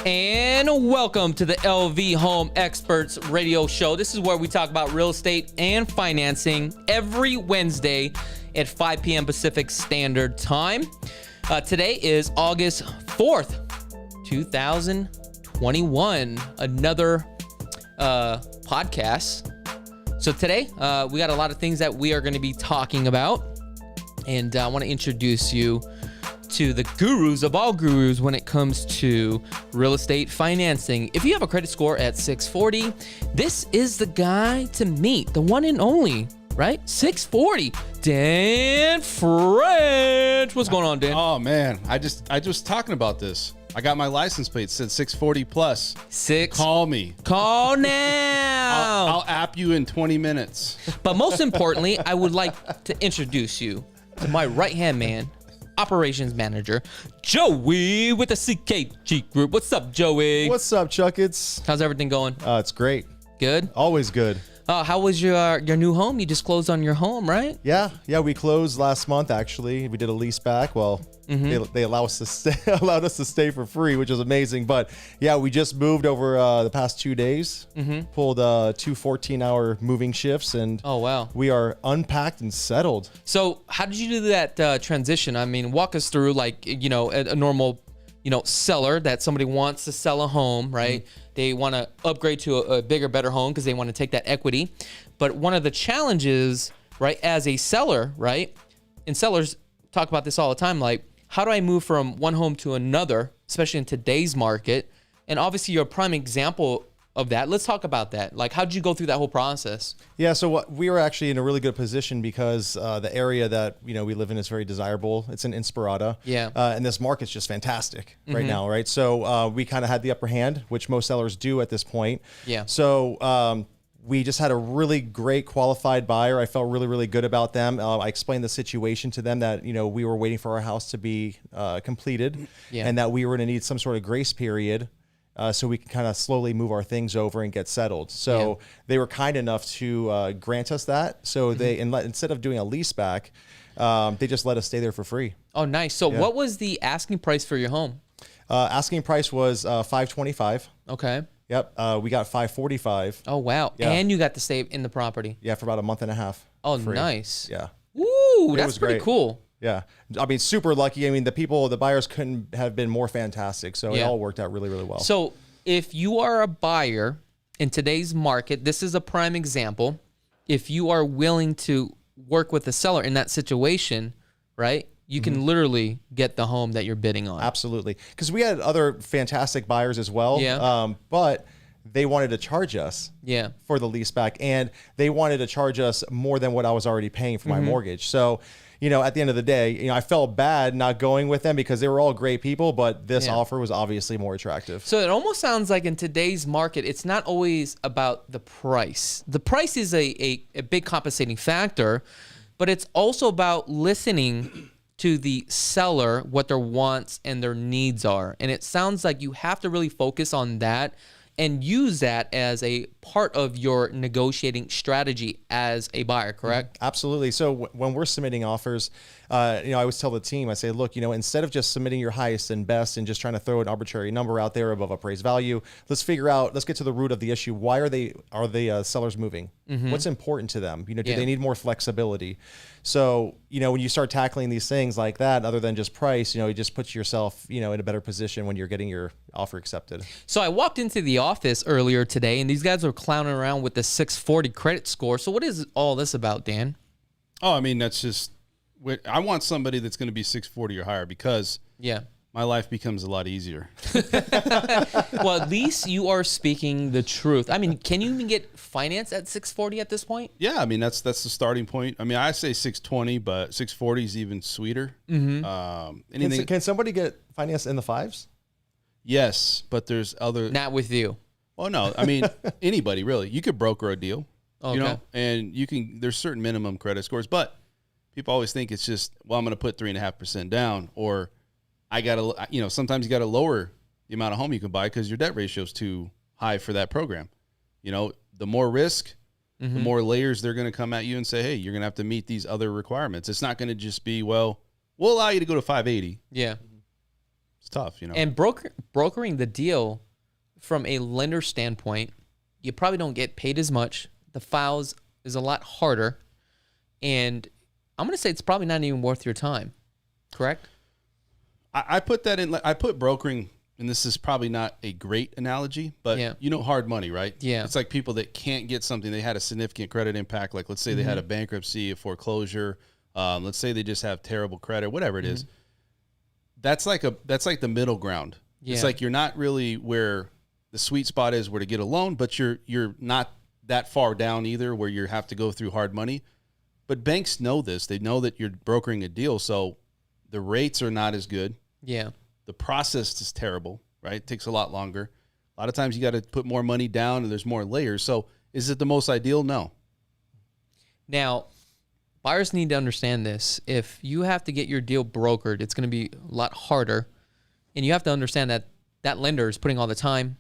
And welcome to the LV Home Experts Radio Show. This is where we talk about real estate and financing every Wednesday at 5 p.m. Pacific Standard Time. Today is August 4th, 2021. Another podcast. So today, we got a lot of things that we are going to be talking about. And I want to introduce you to the gurus of all gurus when it comes to real estate financing. If you have a credit score at 640, this is the guy to meet, the one and only, right? 640, Dan French. What's going on, Dan? Oh man, I was talking about this. I got my license plate, said 640 plus. Call me. Call now. I'll app you in 20 minutes. But most importantly, I would like to introduce you to my right-hand man, operations manager, Joey with the CKG Group. What's up, Joey? What's up, chakits? How's everything going? It's great. Good? Always good. How was your new home? You just closed on your home, right? Yeah, we closed last month, actually. We did a lease back. Well, they allowed us to stay for free, which is amazing. But yeah, we just moved over the past 2 days, pulled 2 14-hour moving shifts, and oh wow, we are unpacked and settled. So how did you do that transition? I mean, walk us through, like, you know, a normal, you know, seller that somebody wants to sell a home, right? They want to upgrade to a bigger, better home because they want to take that equity. But one of the challenges, right, as a seller, right, and sellers talk about this all the time, like, how do I move from one home to another, especially in today's market? And obviously you're a prime example of that. Let's talk about that. Like, how did you go through that whole process? Yeah, so we were actually in a really good position because the area that we live in is very desirable. It's in Inspirada. Yeah. And this market's just fantastic right now, right? So we kind of had the upper hand, which most sellers do at this point. Yeah. So we just had a really great qualified buyer. I felt really, really good about them. I explained the situation to them that, we were waiting for our house to be completed, and that we were going to need some sort of grace period so we can kind of slowly move our things over and get settled. So they were kind enough to grant us that. So they, instead of doing a lease back, they just let us stay there for free. Oh, nice. So what was the asking price for your home? Asking price was $525. Okay. Yep. We got $545. Oh, wow. Yeah. And you got to stay in the property. Yeah, for about a month and a half. Oh, free. nice. Yeah. Ooh, It that's was pretty great. cool. Yeah. I mean, super lucky. I mean, the buyers couldn't have been more fantastic. So it all worked out really, really well. So if you are a buyer in today's market, this is a prime example. If you are willing to work with a seller in that situation, right, you can literally get the home that you're bidding on. Absolutely. Because we had other fantastic buyers as well. Yeah. But they wanted to charge us for the lease back, and they wanted to charge us more than what I was already paying for my mortgage. So, at the end of the day, I felt bad not going with them because they were all great people, but this offer was obviously more attractive. So it almost sounds like in today's market, it's not always about the price. The price is a big compensating factor, but it's also about listening to the seller, what their wants and their needs are. And it sounds like you have to really focus on that and use that as a part of your negotiating strategy as a buyer, correct? Absolutely. So when we're submitting offers, I always tell the team, I say, look, instead of just submitting your highest and best and just trying to throw an arbitrary number out there above appraised value, let's get to the root of the issue. Why are the sellers moving? What's important to them? Do they need more flexibility? So, when you start tackling these things like that, other than just price, it just puts yourself, in a better position when you're getting your offer accepted. So I walked into the office earlier today and these guys were clowning around with the 640 credit score. So what is all this about, Dan? Oh, I mean, that's just, I want somebody that's going to be 640 or higher because my life becomes a lot easier. Well, at least you are speaking the truth. I mean, can you even get finance at 640 at this point? Yeah, I mean, that's the starting point. I mean, I say 620, but 640 is even sweeter. Can somebody get finance in the fives? Yes, but there's other. Not with you. Well, no, I mean, anybody really. You could broker a deal, Okay. and there's certain minimum credit scores, but people always think it's just, well, I'm going to put 3.5% down, or sometimes you got to lower the amount of home you can buy because your debt ratio is too high for that program. The more risk, the more layers they're going to come at you and say, hey, you're going to have to meet these other requirements. It's not going to just be, well, we'll allow you to go to 580. Yeah. It's tough, you know. And brokering the deal from a lender standpoint, you probably don't get paid as much. The files is a lot harder. And I'm going to say it's probably not even worth your time. Correct? I put that in, I put brokering, and this is probably not a great analogy, but you know, hard money, right? Yeah. It's like people that can't get something. They had a significant credit impact. Like, let's say they had a bankruptcy, a foreclosure. Let's say they just have terrible credit, whatever it is. That's like the middle ground. Yeah. It's like you're not really where the sweet spot is where to get a loan, but you're not that far down either where you have to go through hard money. But banks know this. They know that you're brokering a deal, so the rates are not as good. Yeah. The process is terrible, right? It takes a lot longer. A lot of times you got to put more money down and there's more layers. So is it the most ideal? No. Now, buyers need to understand this. If you have to get your deal brokered, it's going to be a lot harder. And you have to understand that that lender is putting all the time,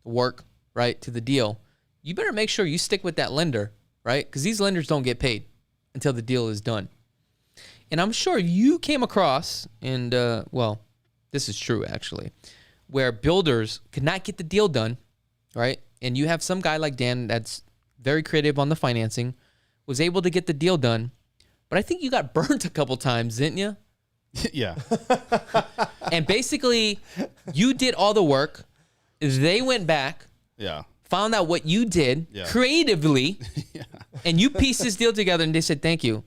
work, right, to the deal. You better make sure you stick with that lender, right? Because these lenders don't get paid until the deal is done. And I'm sure you came across, and well, this is true actually, where builders could not get the deal done, right? And you have some guy like Dan that's very creative on the financing, was able to get the deal done, but I think you got burnt a couple times, didn't you? Yeah. And basically, you did all the work. They went back, Yeah. found out what you did Yeah. creatively, and you pieced this deal together, and they said, thank you.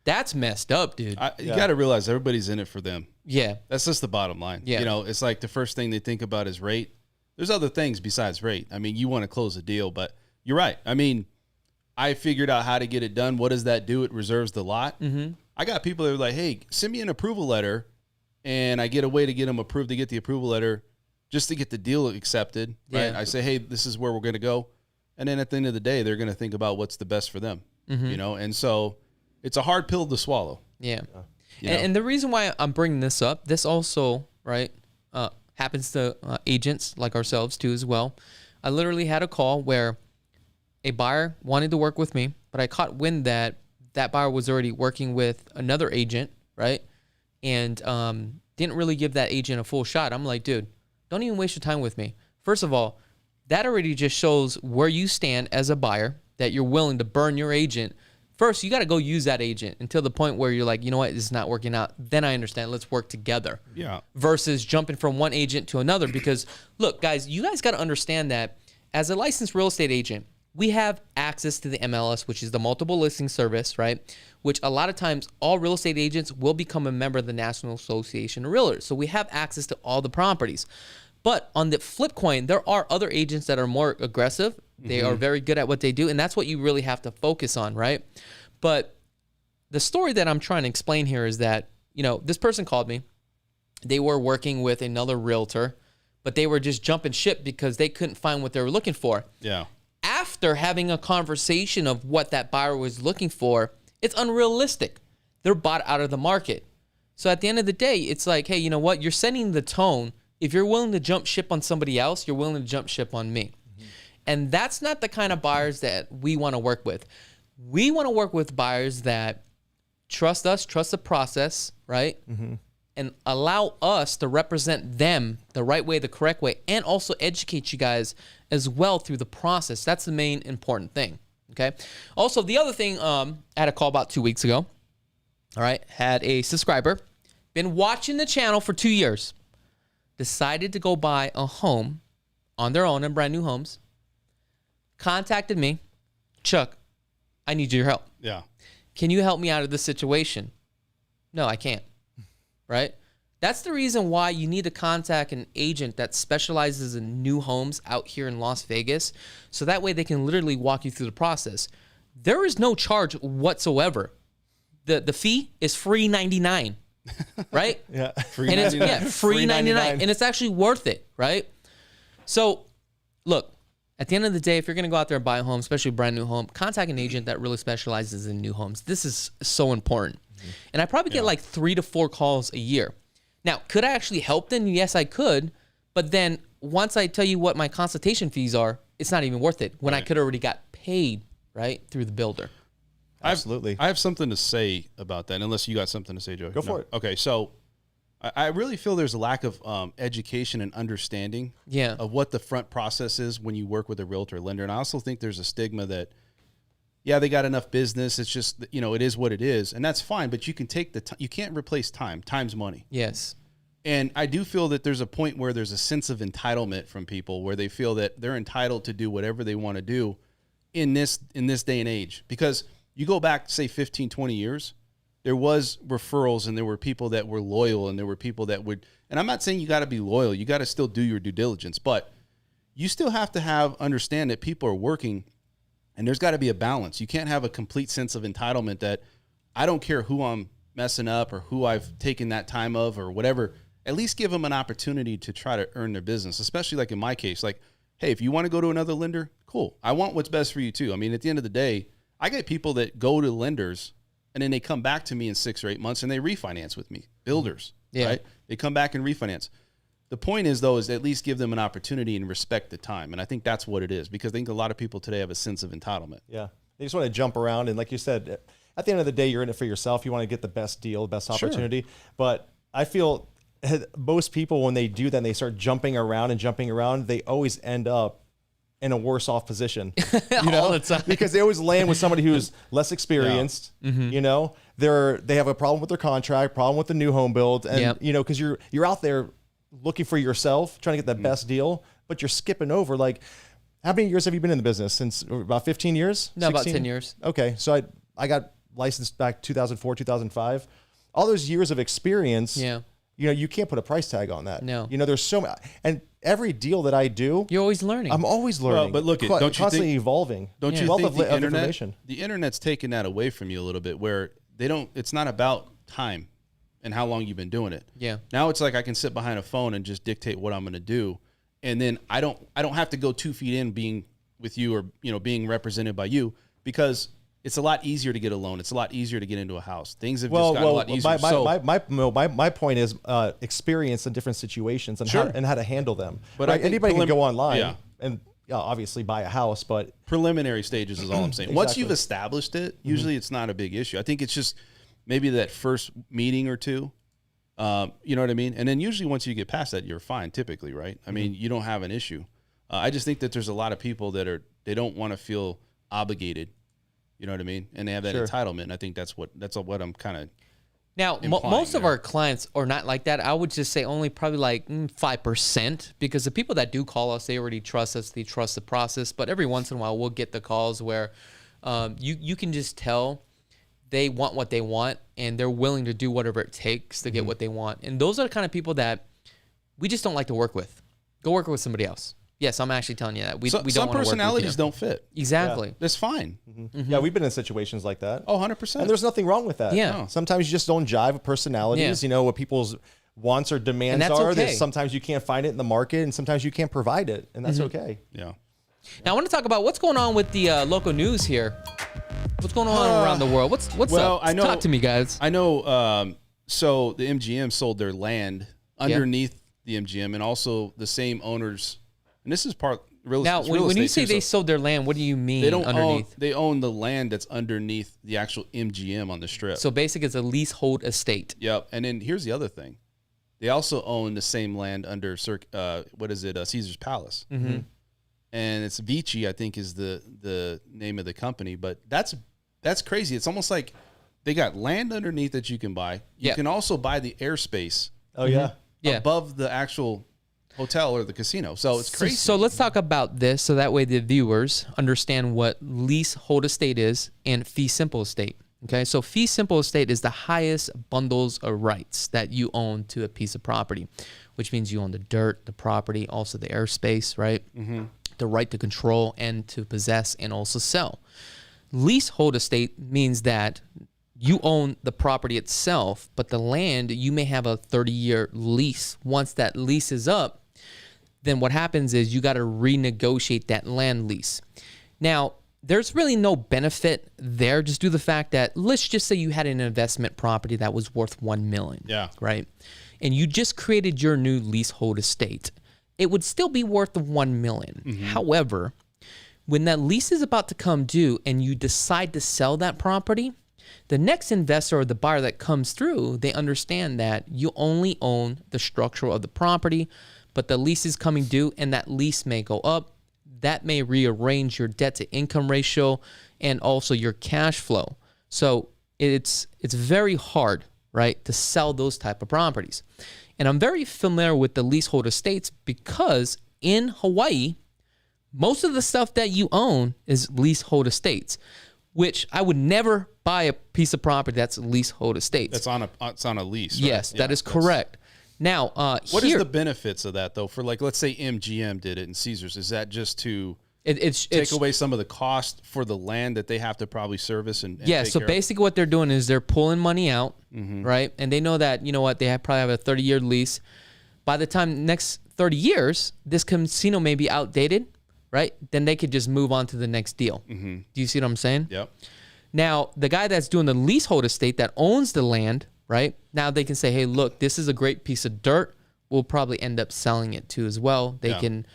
That's messed up, dude. You got to realize everybody's in it for them. Yeah. That's just the bottom line. Yeah. You know, it's like the first thing they think about is rate. There's other things besides rate. I mean, you want to close a deal, but you're right. I mean, I figured out how to get it done. What does that do? It reserves the lot. Mm-hmm. I got people that are like, hey, send me an approval letter, and I get a way to get them approved to get the approval letter just to get the deal accepted. Right? Yeah. I say, hey, this is where we're going to go. And then at the end of the day, they're going to think about what's the best for them. You know, and so it's a hard pill to swallow. Yeah. You know? And the reason why I'm bringing this up, this also, right, happens to agents like ourselves too as well. I literally had a call where a buyer wanted to work with me, but I caught wind that that buyer was already working with another agent, right? And didn't really give that agent a full shot. I'm like, dude, don't even waste your time with me. First of all, that already just shows where you stand as a buyer, that you're willing to burn your agent. First, you got to go use that agent until the point where you're like, you know what, this is not working out. Then I understand. Let's work together. Yeah. Versus jumping from one agent to another. Because, look, guys, you guys got to understand that as a licensed real estate agent, we have access to the MLS, which is the multiple listing service, right? Which a lot of times all real estate agents will become a member of the National Association of Realtors. So we have access to all the properties. But on the flip coin, there are other agents that are more aggressive. They are very good at what they do. And that's what you really have to focus on, right? But the story that I'm trying to explain here is that, you know, this person called me. They were working with another realtor, but they were just jumping ship because they couldn't find what they were looking for. Yeah. After having a conversation of what that buyer was looking for, it's unrealistic. They're bought out of the market. So at the end of the day, it's like, hey, you know what? You're setting the tone. If you're willing to jump ship on somebody else, you're willing to jump ship on me. And that's not the kind of buyers that we want to work with. We want to work with buyers that trust us, trust the process, right? And allow us to represent them the right way, the correct way, and also educate you guys as well through the process. That's the main important thing, okay? Also, the other thing, I had a call about 2 weeks ago, all right? Had a subscriber, been watching the channel for 2 years, decided to go buy a home on their own in brand new homes, contacted me, Chuck, I need your help. Yeah. Can you help me out of this situation? No, I can't. Right? That's the reason why you need to contact an agent that specializes in new homes out here in Las Vegas. So that way they can literally walk you through the process. There is no charge whatsoever. The fee is free $99, right? Yeah. Free And it's, 99. yeah, free $99. And it's actually worth it, right? So, look, at the end of the day, if you're going to go out there and buy a home, especially a brand new home, contact an agent that really specializes in new homes. This is so important. And I probably get like 3 to 4 calls a year. Now, could I actually help them? Yes, I could. But then once I tell you what my consultation fees are, it's not even worth it when I could already got paid, right, through the builder. Absolutely. I have something to say about that, unless you got something to say, Joey. Go for it. Okay, so I really feel there's a lack of education and understanding Yeah. of what the front process is when you work with a realtor lender. And I also think there's a stigma that, yeah, they got enough business. It's just, it is what it is. And that's fine, but you can take you can't replace time. Time's money. Yes. And I do feel that there's a point where there's a sense of entitlement from people where they feel that they're entitled to do whatever they want to do in this day and age. Because you go back, say 15, 20 years, there was referrals and there were people that were loyal and there were people that would, and I'm not saying you got to be loyal. You got to still do your due diligence, but you still have to understand that people are working and there's got to be a balance. You can't have a complete sense of entitlement that I don't care who I'm messing up or who I've taken that time of or whatever. At least give them an opportunity to try to earn their business, especially like in my case, like, hey, if you want to go to another lender, cool. I want what's best for you too. I mean, at the end of the day, I get people that go to lenders and then they come back to me in 6 or 8 months and they refinance with me. Builders, right? They come back and refinance. The point is, though, is at least give them an opportunity and respect the time. And I think that's what it is, because I think a lot of people today have a sense of entitlement. Yeah. They just want to jump around. And like you said, at the end of the day, you're in it for yourself. You want to get the best deal, the best opportunity. Sure. But I feel most people, when they do that and they start jumping around, they always end up in a worse off position, all the time. Because they always land with somebody who's less experienced. Yeah. They have a problem with their contract, problem with the new home build, and because you're out there looking for yourself, trying to get the best deal, but you're skipping over. Like, how many years have you been in the business? Since about 15 years? No, 16? about 10 years. Okay, so I got licensed back 2004, 2005. All those years of experience. Yeah. You can't put a price tag on that. No. There's so many, and every deal that I do, you're always learning. I'm always learning. Well, but look, don't you constantly evolving. Don't you think the internet's taken that away from you a little bit, where it's not about time and how long you've been doing it. Yeah. Now it's like I can sit behind a phone and just dictate what I'm going to do, and then I don't have to go 2 feet in being with you or being represented by you, because it's a lot easier to get a loan. It's a lot easier to get into a house. Things have just gotten a lot easier. My point is experience in different situations and, sure. how to handle them. But anybody can go online and obviously buy a house, but preliminary stages is all I'm saying. Exactly. Once you've established it, usually it's not a big issue. I think it's just maybe that first meeting or two. You know what I mean? And then usually once you get past that, you're fine typically, right? I mean, you don't have an issue. I just think that there's a lot of people that they don't want to feel obligated. You know what I mean? And they have that entitlement. And I think that's what I'm kind of. Now, most of our clients are not like that. I would just say only probably like 5%, because the people that do call us, they already trust us. They trust the process. But every once in a while, we'll get the calls where you can just tell they want what they want and they're willing to do whatever it takes to get what they want. And those are the kind of people that we just don't like to work with. Go work with somebody else. Yes, I'm actually telling you that. We don't want to work with you. Some personalities don't fit. Exactly. Yeah. That's fine. Yeah, we've been in situations like that. Oh, 100%. And there's nothing wrong with that. Yeah. No. Sometimes you just don't jive with personalities. What people's wants or demands are. Okay. Sometimes you can't find it in the market, and sometimes you can't provide it, and that's okay. Yeah. Now I want to talk about what's going on with the local news here. What's going on around the world? What's up? Talk to me, guys. I know. So the MGM sold their land underneath the MGM, and also the same owners. And this is part. Now, when you say they sold their land, what do you mean? They don't underneath? They own the land that's underneath the actual MGM on the strip. So basically, it's a leasehold estate. Yep. And then here's the other thing: they also own the same land under Caesar's Palace, and it's Vici, I think, is the name of the company. But that's crazy. It's almost like they got land underneath that you can buy. You can also buy the airspace. Oh yeah, above the actual hotel or the casino. So it's crazy. So let's talk about this so that way the viewers understand what leasehold estate is and fee simple estate. Okay, so fee simple estate is the highest bundles of rights that you own to a piece of property, which means you own the dirt, the property, also the airspace, right? The right to control and to possess and also sell. Leasehold estate means that you own the property itself, but the land, you may have a 30-year lease. Once that lease is up, then what happens is you got to renegotiate that land lease. Now, there's really no benefit there, just due to the fact that let's just say you had an investment property that was worth $1 million. Yeah. Right? And you just created your new leasehold estate. It would still be worth the $1 million. However, when that lease is about to come due and you decide to sell that property, The next investor or the buyer that comes through, they understand that you only own the structure of the property, but the lease is coming due and that lease may go up. That may rearrange your debt to income ratio and also your cash flow. So it's very hard, right, to sell those type of properties. And I'm very familiar with the leasehold estates because in Hawaii, most of the stuff that you own is leasehold estates, which I would never buy a piece of property that's leasehold estates. It's on a lease, right? Yes, that is correct. Now, what is the benefits of that though? For like, let's say MGM did it and Caesars, is that just to take away some of the cost for the land that they have to probably service and yeah? take So care basically, what they're doing is they're pulling money out, right? And they know that they probably have a 30-year lease. By the time next 30 years, this casino may be outdated, right? Then they could just move on to the next deal. Do you see what I'm saying? Yep. Now, the guy that's doing the leasehold estate that owns the land, right? Now they can say, hey, look, this is a great piece of dirt. We'll probably end up selling it too as well. They can,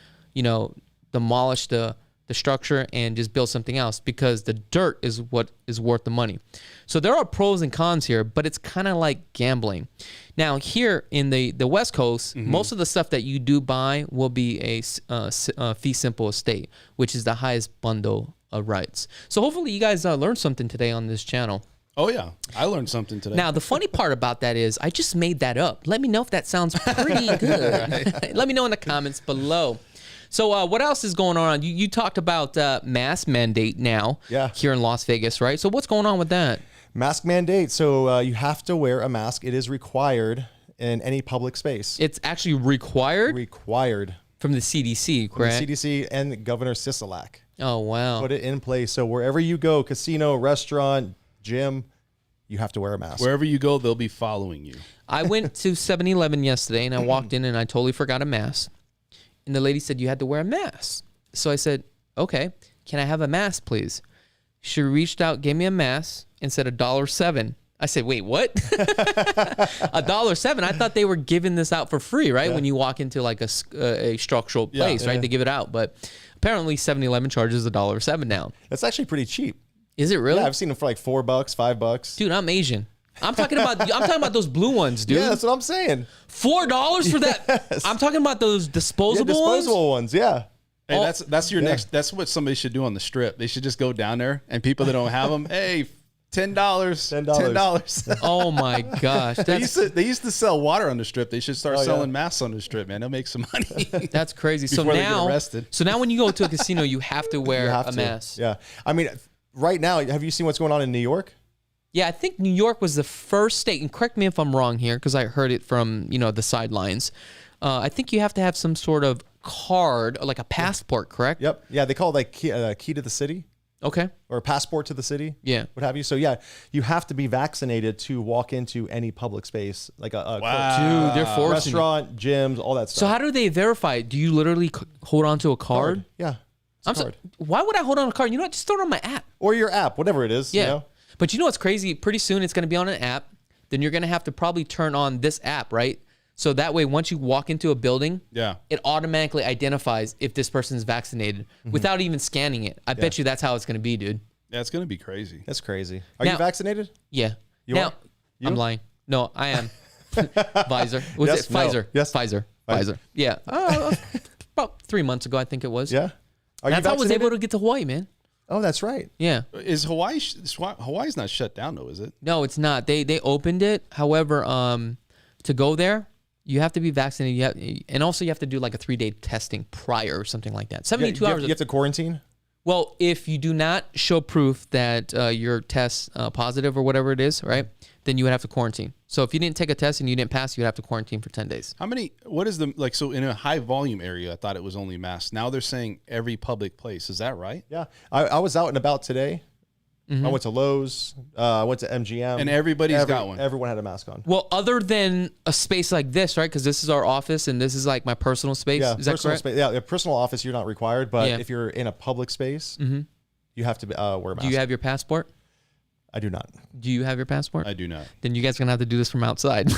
demolish the structure and just build something else because the dirt is what is worth the money. So there are pros and cons here, but it's kind of like gambling. Now, here in the West Coast, most of the stuff that you do buy will be a fee simple estate, which is the highest bundle of rights. So hopefully you guys learned something today on this channel. Oh, yeah. I learned something today. Now, the funny part about that is I just made that up. Let me know if that sounds pretty good. Let me know in the comments below. So what else is going on? You talked about mask mandate now here in Las Vegas, right? So what's going on with that? Mask mandate. So you have to wear a mask. It is required in any public space. It's actually required? Required. From the CDC, correct? From the CDC and Governor Sisolak. Oh, wow. Put it in place. So wherever you go, casino, restaurant, gym, you have to wear a mask. Wherever you go, they'll be following you. I went to 7-Eleven yesterday and I walked in and I totally forgot a mask. And the lady said, you had to wear a mask. So I said, okay, can I have a mask, please? She reached out, gave me a mask and said $1.07. I said, wait, what? $1.07? I thought they were giving this out for free, right? When you walk into like a structural place, right? They give it out. But apparently 7-Eleven charges $1.07 now. That's actually pretty cheap. Is it really? Yeah, I've seen them for like $4, $5. Dude, I'm Asian. I'm talking about those blue ones, dude. Yeah, that's what I'm saying. $4 for that. Yes. I'm talking about those disposable ones. Disposable ones, yeah. Hey, that's your next. That's what somebody should do on the strip. They should just go down there and people that don't have them, hey, $10. $10. Oh my gosh. They used to sell water on the strip. They should start selling masks on the strip, man. They'll make some money. That's crazy. Before they get arrested. So now when you go to a casino, you have to wear a mask. Yeah. I mean, right now, have you seen what's going on in New York? Yeah, I think New York was the first state, and correct me if I'm wrong here, because I heard it from, the sidelines. I think you have to have some sort of card, like a passport, correct? Yep. Yeah, they call it like key to the city. Okay. Or a passport to the city. Yeah. What have you. So, yeah, you have to be vaccinated to walk into any public space, like a Dude, they're forcing restaurant, gyms, all that stuff. So how do they verify it? Do you literally hold on to a card? Yeah. Why would I hold on a card? You know what? Just throw it on my app. Or your app, whatever it is. Yeah. You know? But you know what's crazy? Pretty soon it's going to be on an app. Then you're going to have to probably turn on this app, right? So that way, once you walk into a building, it automatically identifies if this person's vaccinated without even scanning it. I bet you that's how it's going to be, dude. Yeah, it's going to be crazy. That's crazy. Are you vaccinated? Yeah. You are? I'm lying. No, I am. Pfizer. Was it Pfizer? No. Yes. Pfizer. Yeah. About 3 months ago, I think it was. Yeah. That's how I was able to get to Hawaii, man. Oh, that's right. Yeah. Is Hawaii's not shut down though, is it? No, it's not. They opened it. However, to go there, you have to be vaccinated. And also you have to do like a 3-day testing prior or something like that. 72 hours. You have to quarantine? Well, if you do not show proof that your test positive or whatever it is, right, then you would have to quarantine. So if you didn't take a test and you didn't pass, you'd have to quarantine for 10 days. What is so in a high volume area, I thought it was only masks. Now they're saying every public place. Is that right? Yeah. I was out and about today. I went to Lowe's. I went to MGM. And everybody's got one. Everyone had a mask on. Well, other than a space like this, right? Because this is our office and this is like my personal space. Yeah, is that correct? Yeah, a personal office, you're not required. But if you're in a public space, you have to wear a mask. Do you have your passport? I do not. Do you have your passport? I do not. Then you guys are going to have to do this from outside.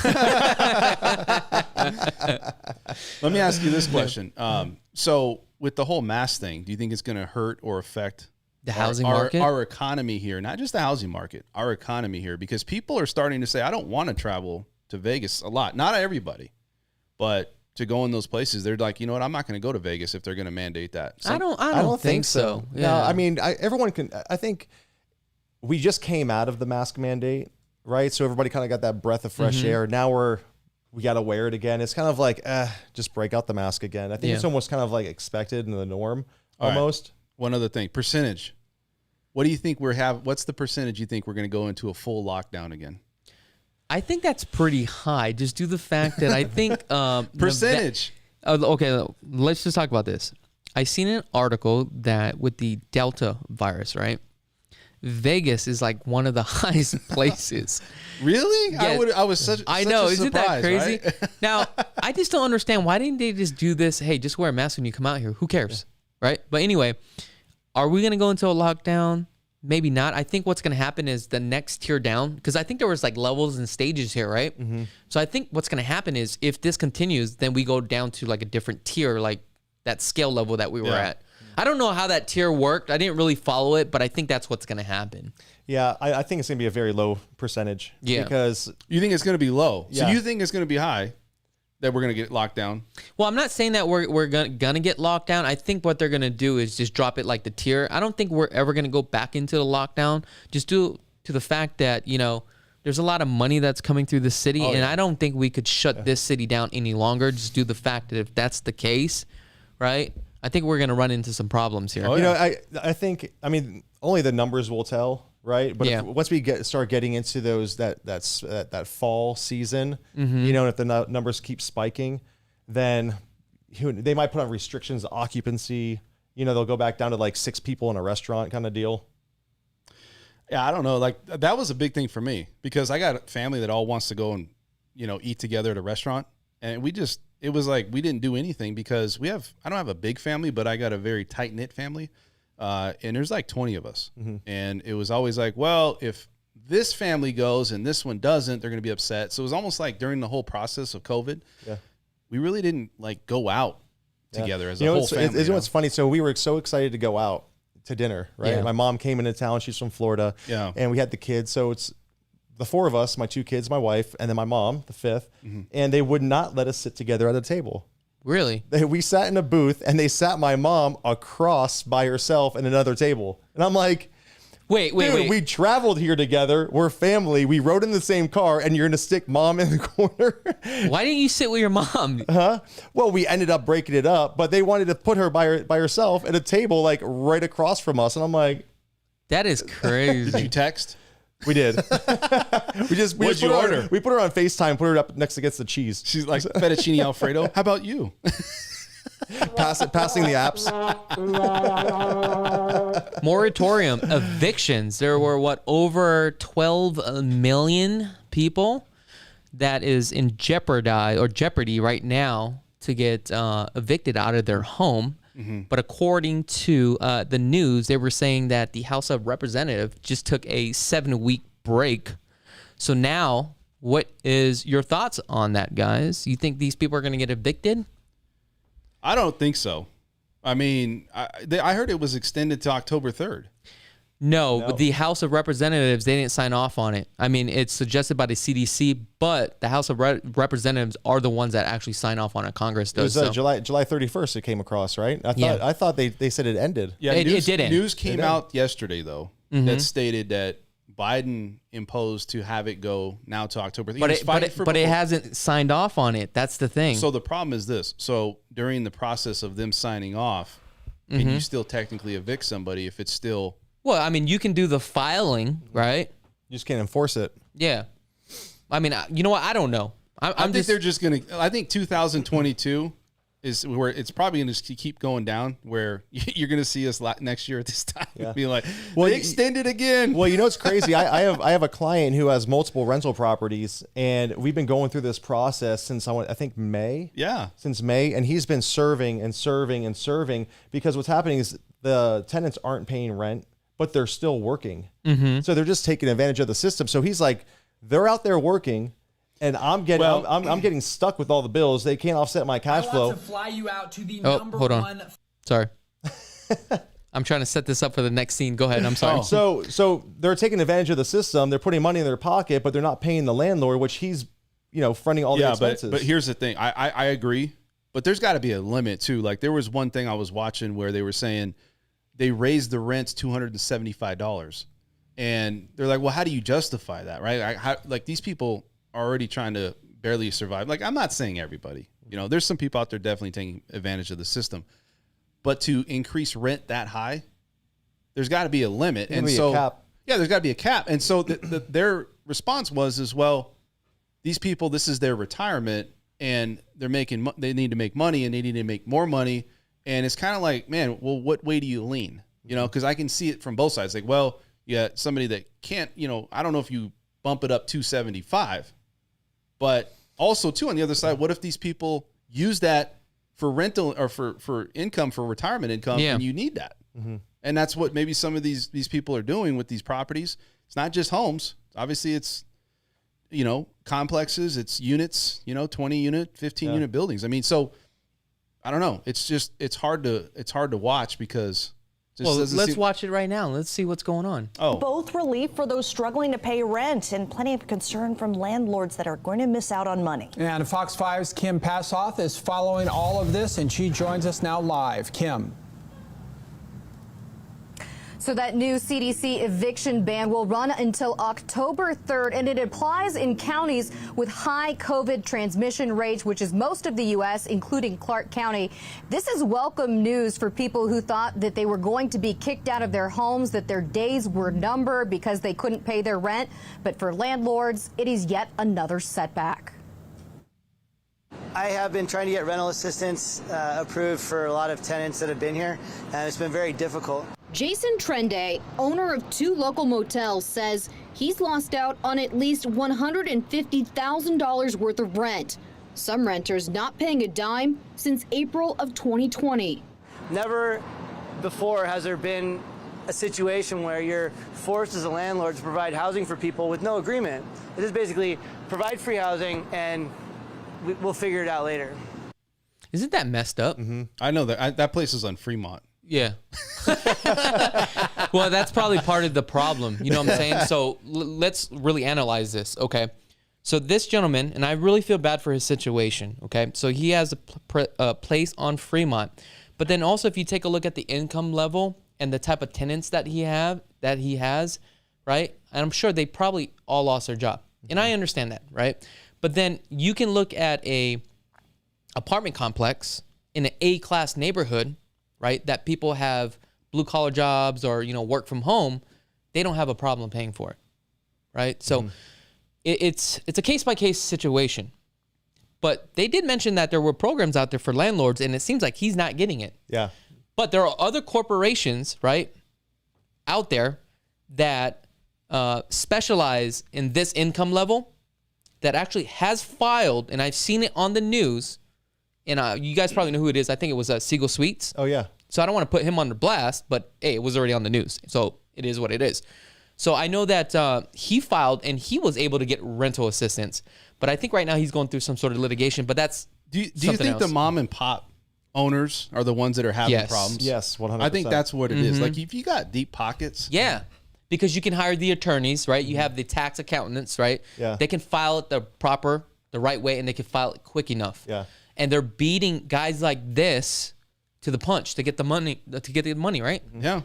Let me ask you this question. So with the whole mask thing, do you think it's going to hurt or affect The housing market? Our economy here, not just the housing market, our economy here, because people are starting to say, I don't want to travel to Vegas a lot. Not everybody, but to go in those places, they're like, you know what, I'm not going to go to Vegas if they're going to mandate that. I don't think so. Yeah. Yeah. I mean, everyone can, I think we just came out of the mask mandate, right? So everybody kind of got that breath of fresh air. Now we got to wear it again. It's kind of like, just break out the mask again. I think it's almost kind of like expected in the norm almost. Right. One other thing, percentage. What do you think what's the percentage you think we're going to go into a full lockdown again? I think that's pretty high, just due to the fact that I think percentage. Okay, let's just talk about this. I seen an article that with the Delta virus, right? Vegas is like one of the highest places. Really? Yeah. I was such. I such know, a isn't surprise, that crazy? Right? Now, I just don't understand, why didn't they just do this? Hey, just wear a mask when you come out here. Who cares, right? But anyway, are we gonna go into a lockdown? Maybe not. I think what's going to happen is the next tier down, because I think there was like levels and stages here, right? So I think what's going to happen is if this continues, then we go down to like a different tier, like that scale level that we were at. I don't know how that tier worked. I didn't really follow it, but I think that's what's going to happen. Yeah, I think it's going to be a very low percentage. Yeah. Because You think it's going to be low. Yeah. So you think it's going to be high, that we're going to get locked down? Well, I'm not saying that we're gonna get locked down. I think what they're gonna do is just drop it like the tier. I don't think we're ever gonna go back into the lockdown. Just due to the fact that, you know, there's a lot of money that's coming through the city, and I don't think we could shut this city down any longer. Just due to the fact that if that's the case, right, I think we're gonna run into some problems here. you know, I think, I mean, only the numbers will tell, right? But Yeah. once we start getting into those that fall season, you know, and if the numbers keep spiking, then they might put on restrictions, occupancy. You know, they'll go back down to like 6 people in a restaurant kind of deal. Yeah, I don't know. Like, that was a big thing for me, because I got a family that all wants to go and, you know, eat together at a restaurant, and it was like we didn't do anything because I don't have a big family, but I got a very tight knit family. And there's like 20 of us. And it was always like, well, if this family goes and this one doesn't, they're going to be upset. So it was almost like during the whole process of COVID, we really didn't like go out together as a whole family. What's funny? So we were so excited to go out to dinner, right? Yeah. My mom came into town. She's from Florida. Yeah. And we had the kids. So it's the 4 of us, my 2 kids, my wife, and then my mom, the 5th. And they would not let us sit together at a table. Really? We sat in a booth, and they sat my mom across by herself at another table. And I'm like, Wait. we traveled here together. We're family. We rode in the same car, and you're going to stick mom in the corner? Why didn't you sit with your mom? Well, we ended up breaking it up, but they wanted to put her by herself at a table like right across from us. And I'm like, That is crazy. Did you text? we did. we just What'd you put her order? on, we put her on FaceTime, put her up next against the cheese. She's like, fettuccine Alfredo. How about you? Passing the apps. Moratorium, evictions. There were over 12 million people that is in jeopardy right now to get evicted out of their home. But according to the news, they were saying that the House of Representatives just took a 7-week break. So now, what is your thoughts on that, guys? You think these people are going to get evicted? I don't think so. I mean, I heard it was extended to October 3rd. No, but the House of Representatives, they didn't sign off on it. I mean, it's suggested by the CDC, but the House of Representatives are the ones that actually sign off on it. Congress does. It was July 31st it came across, right? I thought they said it ended. Yeah, It didn't. News came out yesterday, though, that stated that Biden imposed to have it go now to October. But it hasn't signed off on it. That's the thing. So the problem is this. So during the process of them signing off, can you still technically evict somebody if it's still... Well, I mean, you can do the filing, right? You just can't enforce it. Yeah. I mean, you know what? I don't know. I think they're just going to... I think 2022 is where it's probably going to keep going down, where you're going to see us next year at this time be like, well, they extended again. Well, you know, it's crazy. I have a client who has multiple rental properties, and we've been going through this process since I think May. Yeah. Since May, and he's been serving because what's happening is the tenants aren't paying rent, but they're still working. So they're just taking advantage of the system. So he's like, they're out there working, and I'm getting stuck with all the bills. They can't offset my cash flow. To fly you out to the hold on. Sorry. I'm trying to set this up for the next scene. Go ahead. I'm sorry. So they're taking advantage of the system. They're putting money in their pocket, but they're not paying the landlord, which he's, fronting all the expenses. But here's the thing. I agree, but there's got to be a limit too. Like there was one thing I was watching where they were saying they raised the rents $275, and they're like, well, how do you justify that, right? Like these people are already trying to barely survive. Like I'm not saying everybody. There's some people out there definitely taking advantage of the system, but to increase rent that high, there's got to be a limit, and so there's got to be a cap. And so their response was as well. These people, this is their retirement, and they need to make money, and they need to make more money. And it's kind of like, man, well, what way do you lean? Because I can see it from both sides. Like, well, you got somebody that can't, I don't know if you bump it up 275, but also too on the other side, what if these people use that for rental or for income, for retirement income, and you need that? Mm-hmm. And that's what maybe some of these people are doing with these properties. It's not just homes. Obviously, it's complexes, it's units, 20 unit, 15 unit buildings. I mean, so I don't know. It's hard to watch because let's watch it right now. Let's see what's going on. Both relief for those struggling to pay rent and plenty of concern from landlords that are going to miss out on money. And Fox 5's Kim Passoff is following all of this, and she joins us now live. Kim. So that new CDC eviction ban will run until October 3rd, and it applies in counties with high COVID transmission rates, which is most of the U.S., including Clark County. This is welcome news for people who thought that they were going to be kicked out of their homes, that their days were numbered because they couldn't pay their rent. But for landlords, it is yet another setback. I have been trying to get rental assistance approved for a lot of tenants that have been here, and it's been very difficult. Jason Trende, owner of 2 local motels, says he's lost out on at least $150,000 worth of rent. Some renters not paying a dime since April of 2020. Never before has there been a situation where you're forced as a landlord to provide housing for people with no agreement. It is basically provide free housing and we'll figure it out later. Isn't that messed up? Mm-hmm. I know that place is on Fremont. Yeah. Well, that's probably part of the problem. You know what I'm saying? So let's really analyze this. Okay. So this gentleman, and I really feel bad for his situation. Okay. So he has a place on Fremont, but then also if you take a look at the income level and the type of tenants that he has, right? And I'm sure they probably all lost their job. And I understand that, right? But then you can look at a apartment complex in an A-class neighborhood, right? That people have blue collar jobs or, work from home. They don't have a problem paying for it, right? So it's a case-by-case situation. But they did mention that there were programs out there for landlords, and it seems like he's not getting it. Yeah. But there are other corporations, right, out there that specialize in this income level that actually has filed, and I've seen it on the news, and you guys probably know who it is. I think it was Siegel Suites. Oh, yeah. So I don't want to put him under blast, but hey, it was already on the news. So it is what it is. So I know that he filed, and he was able to get rental assistance. But I think right now he's going through some sort of litigation, but that's Do you think the mom and pop owners are the ones that are having problems? Yes, 100%. I think that's what it is. Like if you got deep pockets. Yeah. Because you can hire the attorneys, right? You have the tax accountants, right? Yeah. They can file it the right way, and they can file it quick enough. Yeah. And they're beating guys like this to the punch to get the money, right? Yeah.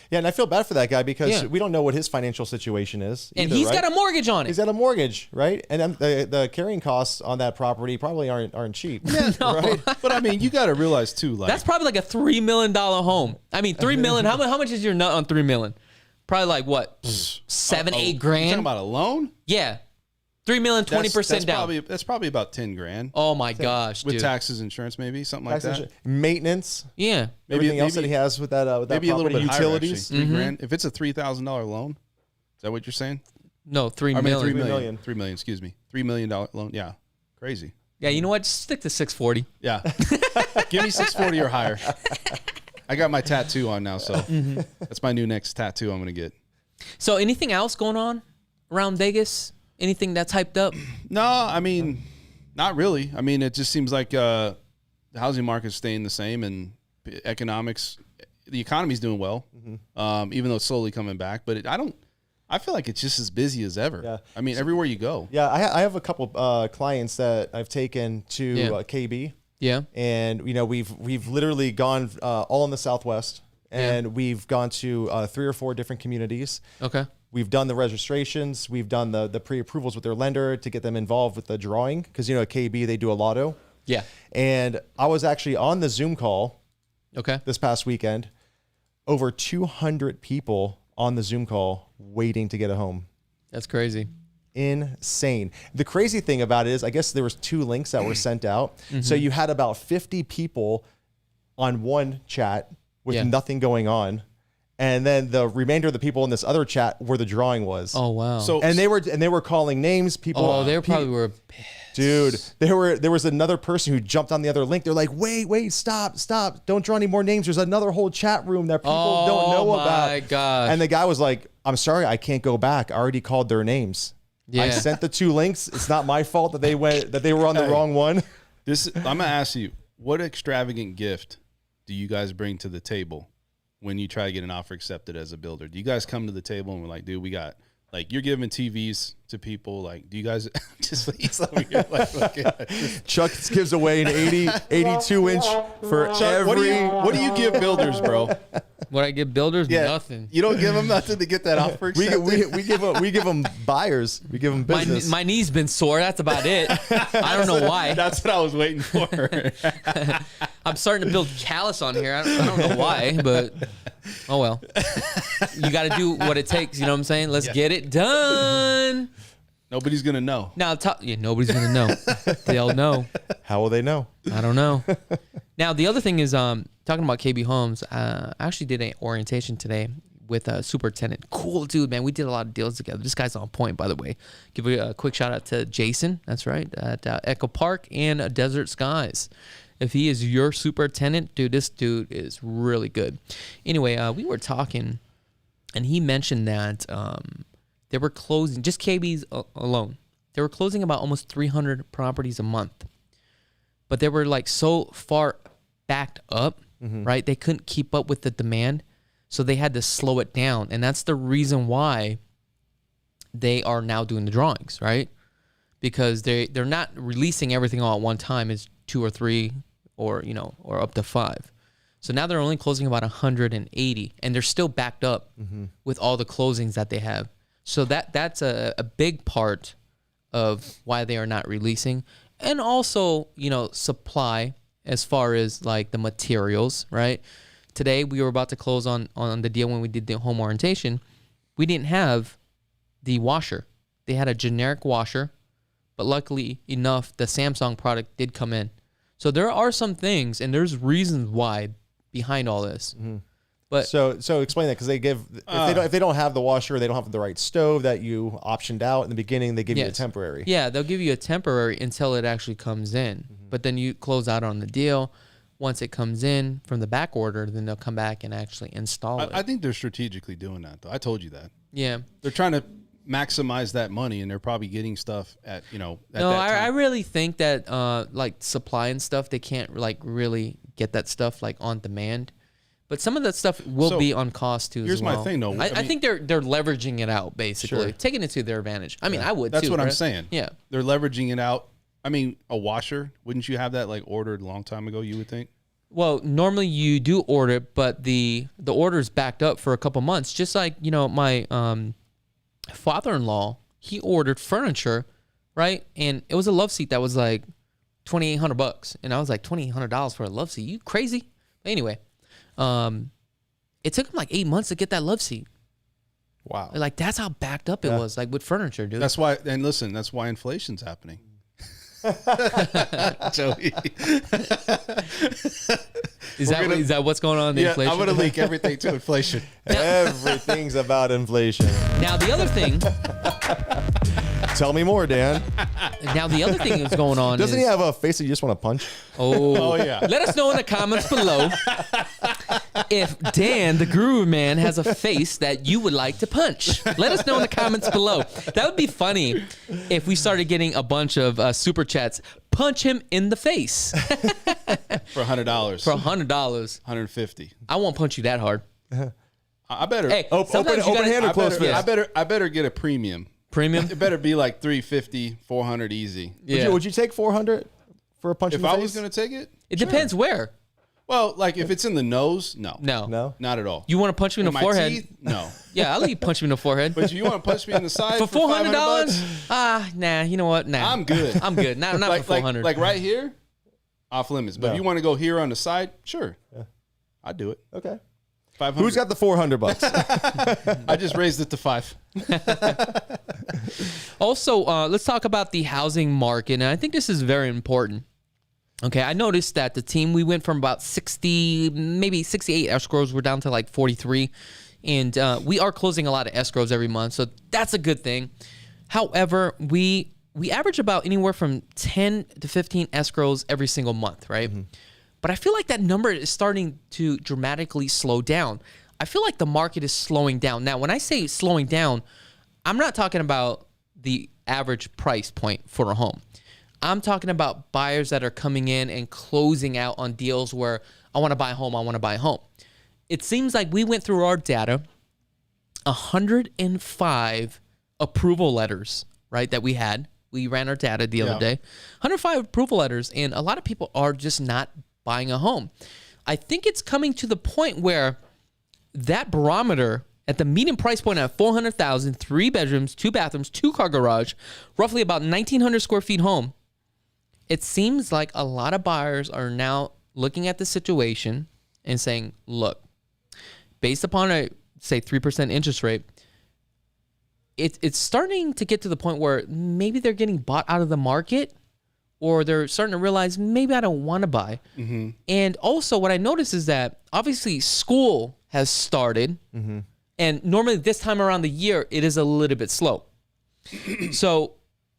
Yeah, and I feel bad for that guy because we don't know what his financial situation is. And either, he's right? got a mortgage on it. He's got a mortgage, right? And then the carrying costs on that property probably aren't cheap. Yeah, right? But I mean, you got to realize too, like That's probably like a $3 million home. I mean, $3 million. How much is your nut on $3 million? Probably like what, 7, 8 grand? You talking about a loan? Yeah, $3 million, 20% down. That's probably about 10 grand. Oh my gosh, with dude. taxes, insurance, maybe something like that. Maintenance, Yeah, everything else that he has with that Maybe property, a little bit utilities. higher, actually. 3 grand. If it's a $3,000 loan, is that what you're saying? No, $3 I mean, million. 3 million. million. 3 million. Excuse me. $3 million loan. Yeah, crazy. Yeah, you know what? Just stick to 640. Yeah, give me 640 or higher. I got my tattoo on now, so that's my new next tattoo I'm gonna get. So anything else going on around Vegas? Anything that's hyped up? No, I mean, not really. I mean, it just seems like the housing market's staying the same, and economics the economy's doing well, even though it's slowly coming back. But I feel like it's just as busy as ever. Yeah. I mean, everywhere you go. Yeah, I have a couple clients that I've taken to KB. Yeah. And we've literally gone all in the Southwest, and we've gone to 3 or 4 different communities. Okay. We've done the registrations. We've done the pre-approvals with their lender to get them involved with the drawing, because at KB they do a lotto. Yeah. And I was actually on the Zoom call. Okay. This past weekend, over 200 people on the Zoom call waiting to get a home. That's crazy. Insane. The crazy thing about it is, I guess there was 2 links that were sent out. So you had about 50 people on one chat with nothing going on. And then the remainder of the people in this other chat where the drawing was. Oh, wow. So and they were calling names. People. Oh, they probably were pissed. Dude, there was another person who jumped on the other link. They're like, wait, stop. Don't draw any more names. There's another whole chat room that people don't know about. Oh my gosh. And the guy was like, I'm sorry, I can't go back. I already called their names. Yeah. I sent the 2 links. It's not my fault that they were on the wrong one. I'm gonna ask you, what extravagant gift do you guys bring to the table when you try to get an offer accepted as a builder? Do you guys come to the table and we're like, dude, we got, like, you're giving TVs to people, like, do you guys just he's over here like, Chuck gives away an 82 inch for Chuck, every. what do you give builders, bro? What I give builders? Nothing. You don't give them nothing to get that offer accepted? We give them buyers. We give them business. My knee's been sore. That's about it. I don't know why. That's what I was waiting for. I'm starting to build callus on here. I don't know why, but oh well. You got to do what it takes. You know what I'm saying? Let's get it done. Nobody's gonna know. Now, nobody's gonna know. They'll know. How will they know? I don't know. Now, the other thing is, talking about KB Homes, I actually did an orientation today with a superintendent. Cool dude, man. We did a lot of deals together. This guy's on point, by the way. Give a quick shout out to Jason. That's right, at Echo Park and Desert Skies. If he is your superintendent, dude, this dude is really good. Anyway, we were talking, and he mentioned that they were closing, just KB's alone, they were closing about almost 300 properties a month. But they were like so far backed up, right? They couldn't keep up with the demand. So they had to slow it down. And that's the reason why they are now doing the drawings, right? Because they're not releasing everything all at one time. It's 2 or 3 or up to 5. So now they're only closing about 180, and they're still backed up with all the closings that they have. So that's a big part of why they are not releasing. And also, supply as far as like the materials, right? Today we were about to close on the deal when we did the home orientation. We didn't have the washer. They had a generic washer, but luckily enough, the Samsung product did come in. So there are some things, and there's reasons why behind all this. But so explain that, because they give if they don't have the washer, they don't have the right stove that you optioned out in the beginning, they give you a temporary. Yeah, they'll give you a temporary until it actually comes in. But then you close out on the deal. Once it comes in from the back order, then they'll come back and actually install it. I think they're strategically doing that, though. I told you that. Yeah. They're trying to maximize that money, and they're probably getting stuff at, No, that time. I really think that like supply and stuff, they can't like really get that stuff like on demand. But some of that stuff will be on cost too. Here's as well. my thing, though. I think they're leveraging it out, basically, taking it to their advantage. I mean, I would. That's too, what right? I'm saying. Yeah, they're leveraging it out. I mean, a washer, wouldn't you have that like ordered a long time ago? You would think. Well, normally you do order it, but the order's backed up for a couple months. Just like my father-in-law, he ordered furniture, right? And it was a love seat that was like $2,800, and I was like, $2,800 for a love seat? You crazy? But anyway. It took him like 8 months to get that love seat. Wow. Like, that's how backed up it was, like with furniture, dude. That's why, and listen, that's why inflation's happening. Joey. Is that what's going on in the inflation? I'm going to link everything to inflation. Everything's about inflation. Now, the other thing. Tell me more, Dan. Now, the other thing that's going on Doesn't he have a face that you just want to punch? Oh, yeah. Let us know in the comments below if Dan, the Guru Man, has a face that you would like to punch. Let us know in the comments below. That would be funny if we started getting a bunch of super chats. Punch him in the face. For $100. For $100. $150. I won't punch you that hard. I better. Hey, Open sometimes you gotta- hand or I close better, fist? I better get a premium. Premium? It better be like 350, 400 easy. Yeah. Would you take 400 for a punch in If the I face? was going to take it, It depends where. well, like if it's in the nose, no. No. Not at all. You want to punch me in the my forehead? teeth? No. Yeah, I'll let you punch me in the forehead. But if you want to punch me in the side for for $500? $400? Nah, you know what? Nah. I'm good. I'm good. Not like, for 400. Like right here, off limits. But No. if you want to go here on the side, sure. I'd do it. Okay. 500. Who's got the $400? I just raised it to 5. Also, let's talk about the housing market. And I think this is very important. Okay, I noticed that the team, we went from about 60, maybe 68 escrows. We're down to like 43. And we are closing a lot of escrows every month. So that's a good thing. However, we average about anywhere from 10 to 15 escrows every single month, right? But I feel like that number is starting to dramatically slow down. I feel like the market is slowing down. Now, when I say slowing down, I'm not talking about the average price point for a home. I'm talking about buyers that are coming in and closing out on deals where I want to buy a home, I want to buy a home. It seems like we went through our data, 105 approval letters, right, that we had. We ran our data the other day. 105 approval letters, and a lot of people are just not buying a home. I think it's coming to the point where that barometer at the median price point at $400,000, 3 bedrooms, 2 bathrooms, 2-car garage, roughly about 1,900 square feet home. It seems like a lot of buyers are now looking at the situation and saying, look, based upon a, say, 3% interest rate, it's starting to get to the point where maybe they're getting bought out of the market, or they're starting to realize maybe I don't want to buy. And also what I noticed is that obviously school has started, and normally this time around the year, it is a little bit slow. So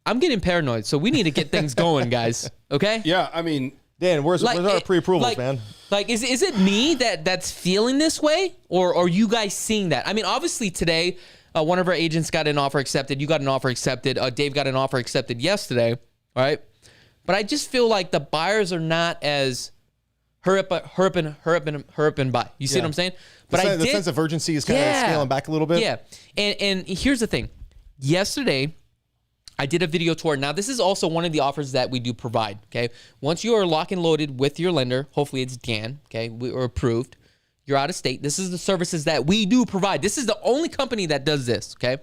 I'm getting paranoid. So we need to get things going, guys. Okay? Yeah, I mean, Dan, where's our pre-approvals, like, man? Like, is it me that's feeling this way, or are you guys seeing that? I mean, obviously today, one of our agents got an offer accepted. You got an offer accepted. Dave got an offer accepted yesterday. All right. But I just feel like the buyers are not as hurry up and buy. You see what I'm saying? But The sense of urgency is kind of scaling back a little bit. Yeah. And here's the thing. Yesterday, I did a video tour. Now, this is also one of the offers that we do provide, okay? Once you are lock and loaded with your lender, hopefully it's Dan, okay? We are approved. You're out of state. This is the services that we do provide. This is the only company that does this, okay?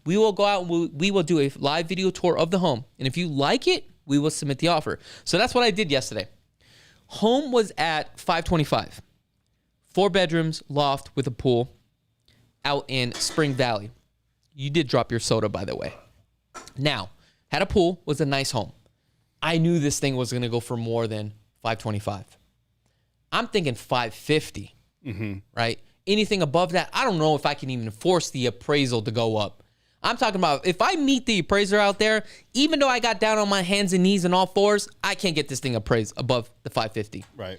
We will go out and we will do a live video tour of the home. And if you like it, we will submit the offer. So that's what I did yesterday. Home was at $525. 4 bedrooms, loft with a pool out in Spring Valley. You did drop your soda, by the way. Now, had a pool, was a nice home. I knew this thing was going to go for more than $525. I'm thinking $550, right? Anything above that, I don't know if I can even force the appraisal to go up. I'm talking about if I meet the appraiser out there, even though I got down on my hands and knees and all fours, I can't get this thing appraised above the $550. right.